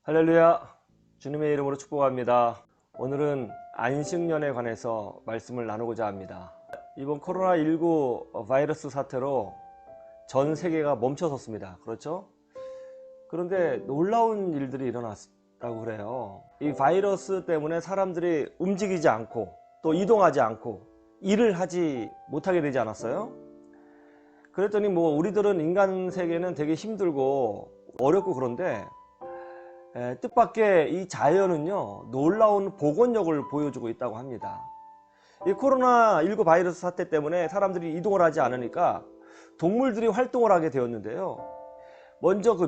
할렐루야, 주님의 이름으로 축복합니다. 오늘은 안식년에 관해서 말씀을 나누고자 합니다. 이번 코로나19 바이러스 사태로 전 세계가 멈춰섰습니다. 그렇죠? 그런데 놀라운 일들이 일어났다고 그래요. 이 바이러스 때문에 사람들이 움직이지 않고 또 이동하지 않고 일을 하지 못하게 되지 않았어요? 그랬더니 우리들은 인간 세계는 되게 힘들고 어렵고 그런데 뜻밖의 이 자연은요, 놀라운 복원력을 보여주고 있다고 합니다. 이 코로나19 바이러스 사태 때문에 사람들이 이동을 하지 않으니까 동물들이 활동을 하게 되었는데요. 먼저 그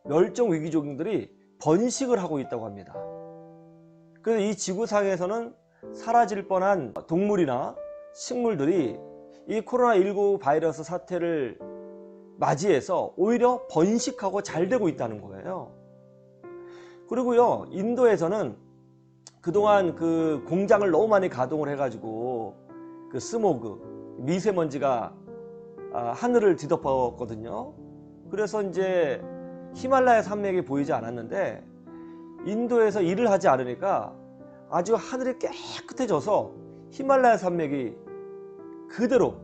멸종위기종들이 번식을 하고 있다고 합니다. 그래서 이 지구상에서는 사라질 뻔한 동물이나 식물들이 이 코로나19 바이러스 사태를 맞이해서 오히려 번식하고 잘 되고 있다는 거예요. 그리고요, 인도에서는 그동안 그 공장을 너무 많이 가동을 해가지고 그 스모그, 미세먼지가 하늘을 뒤덮었거든요. 그래서 이제 히말라야 산맥이 보이지 않았는데 인도에서 일을 하지 않으니까 아주 하늘이 깨끗해져서 히말라야 산맥이 그대로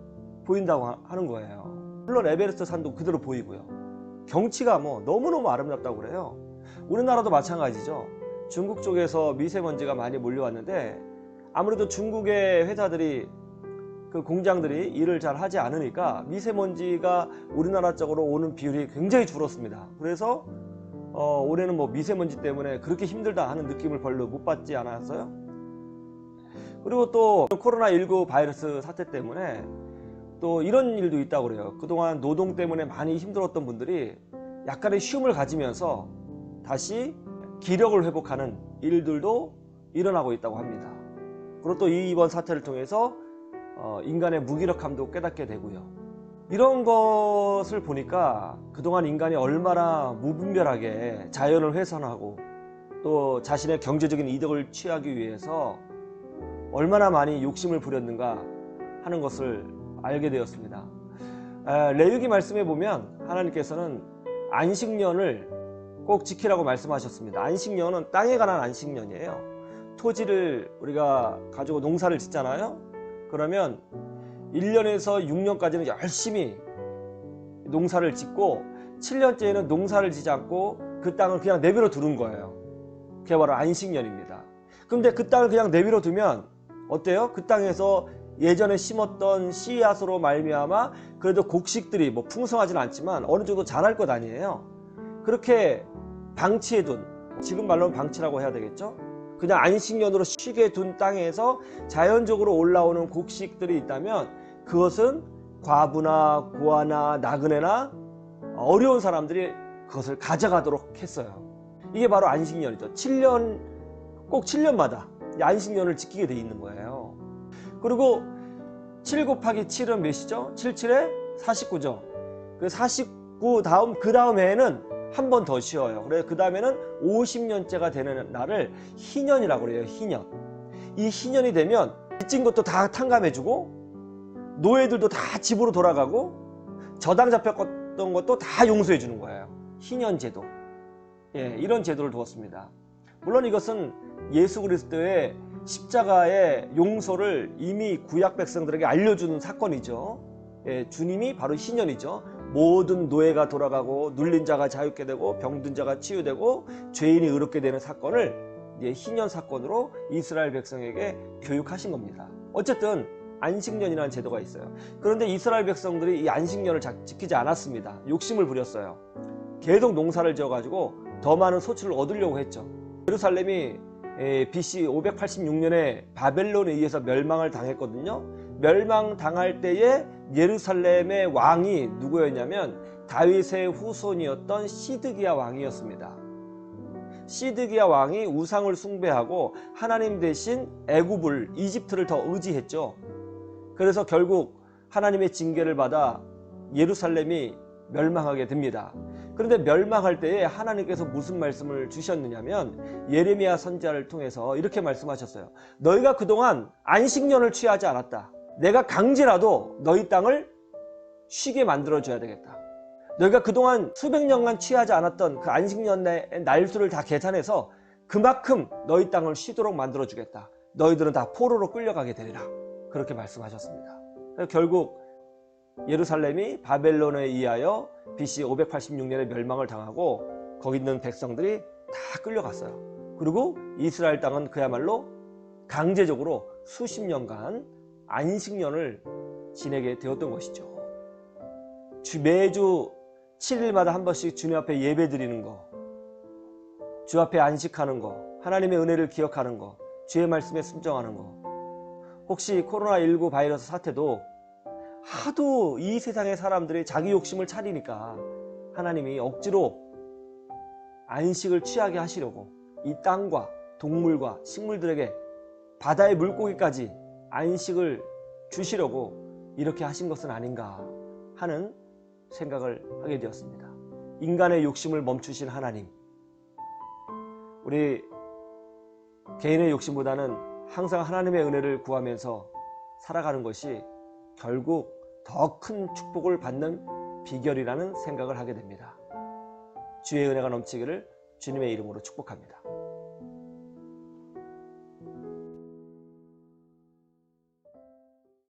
보인다고 하는 거예요. 물론 에베레스트 산도 그대로 보이고요. 경치가 너무너무 아름답다고 그래요. 우리나라도 마찬가지죠. 중국 쪽에서 미세먼지가 많이 몰려왔는데 아무래도 중국의 회사들이 그 공장들이 일을 잘 하지 않으니까 미세먼지가 우리나라 쪽으로 오는 비율이 굉장히 줄었습니다. 그래서 올해는 미세먼지 때문에 그렇게 힘들다 하는 느낌을 별로 못 받지 않았어요. 그리고 또 코로나19 바이러스 사태 때문에 또 이런 일도 있다고 그래요. 그동안 노동 때문에 많이 힘들었던 분들이 약간의 쉼을 가지면서 다시 기력을 회복하는 일들도 일어나고 있다고 합니다. 그리고 또 이번 사태를 통해서 인간의 무기력함도 깨닫게 되고요. 이런 것을 보니까 그동안 인간이 얼마나 무분별하게 자연을 훼손하고 또 자신의 경제적인 이득을 취하기 위해서 얼마나 많이 욕심을 부렸는가 하는 것을 알게 되었습니다. 레위기 말씀에 보면 하나님께서는 안식년을 꼭 지키라고 말씀하셨습니다. 안식년은 땅에 관한 안식년이에요. 토지를 우리가 가지고 농사를 짓잖아요. 그러면 1년에서 6년까지는 열심히 농사를 짓고 7년째에는 농사를 짓지 않고 그 땅을 그냥 내버려 두는 거예요. 그게 바로 안식년입니다. 그런데 그 땅을 그냥 내버려 두면 어때요? 그 땅에서 예전에 심었던 씨앗으로 말미암아 그래도 곡식들이 풍성하지는 않지만 어느 정도 자랄 것 아니에요. 그렇게 방치해둔, 지금 말로는 방치라고 해야 되겠죠? 그냥 안식년으로 쉬게 둔 땅에서 자연적으로 올라오는 곡식들이 있다면 그것은 과부나 고아나 나그네나 어려운 사람들이 그것을 가져가도록 했어요. 이게 바로 안식년이죠. 꼭 7년마다 안식년을 지키게 돼 있는 거예요. 그리고 7 곱하기 7은 몇이죠? 7, 7에 49죠. 그 49 그 다음 해에는 한 번 더 쉬어요. 그래서 그 다음에는 50년째가 되는 날을 희년이라고 그래요. 희년. 이 희년이 되면 빚진 것도 다 탕감해주고 노예들도 다 집으로 돌아가고 저당 잡혔던 것도 다 용서해 주는 거예요. 희년 제도. 이런 제도를 두었습니다. 물론 이것은 예수 그리스도의 십자가의 용서를 이미 구약 백성들에게 알려주는 사건이죠. 주님이 바로 희년이죠. 모든 노예가 돌아가고 눌린 자가 자유케 되고 병든 자가 치유되고 죄인이 의롭게 되는 사건을 희년 사건으로 이스라엘 백성에게 교육하신 겁니다. 어쨌든 안식년이라는 제도가 있어요. 그런데 이스라엘 백성들이 이 안식년을 지키지 않았습니다. 욕심을 부렸어요. 계속 농사를 지어가지고 더 많은 소출을 얻으려고 했죠. 예루살렘이 BC 586년에 바벨론에 의해서 멸망을 당했거든요. 멸망당할 때에 예루살렘의 왕이 누구였냐면 다윗의 후손이었던 시드기야 왕이었습니다. 시드기야 왕이 우상을 숭배하고 하나님 대신 애굽을, 이집트를 더 의지했죠. 그래서 결국 하나님의 징계를 받아 예루살렘이 멸망하게 됩니다. 그런데 멸망할 때에 하나님께서 무슨 말씀을 주셨느냐면 예레미야 선지자를 통해서 이렇게 말씀하셨어요. 너희가 그동안 안식년을 취하지 않았다. 내가 강제라도 너희 땅을 쉬게 만들어줘야 되겠다. 너희가 그동안 수백 년간 취하지 않았던 그 안식년의 날수를 다 계산해서 그만큼 너희 땅을 쉬도록 만들어 주겠다. 너희들은 다 포로로 끌려가게 되리라. 그렇게 말씀하셨습니다. 결국 예루살렘이 바벨론에 의하여 BC 586년에 멸망을 당하고 거기 있는 백성들이 다 끌려갔어요. 그리고 이스라엘 땅은 그야말로 강제적으로 수십 년간 안식년을 지내게 되었던 것이죠. 매주 7일마다 한 번씩 주님 앞에 예배 드리는 거, 주 앞에 안식하는 거, 하나님의 은혜를 기억하는 거, 주의 말씀에 순종하는 거. 혹시 코로나19 바이러스 사태도 하도 이 세상의 사람들이 자기 욕심을 차리니까 하나님이 억지로 안식을 취하게 하시려고 이 땅과 동물과 식물들에게 바다의 물고기까지 안식을 주시려고 이렇게 하신 것은 아닌가 하는 생각을 하게 되었습니다. 인간의 욕심을 멈추신 하나님, 우리 개인의 욕심보다는 항상 하나님의 은혜를 구하면서 살아가는 것이 결국 더 큰 축복을 받는 비결이라는 생각을 하게 됩니다. 주의 은혜가 넘치기를 주님의 이름으로 축복합니다.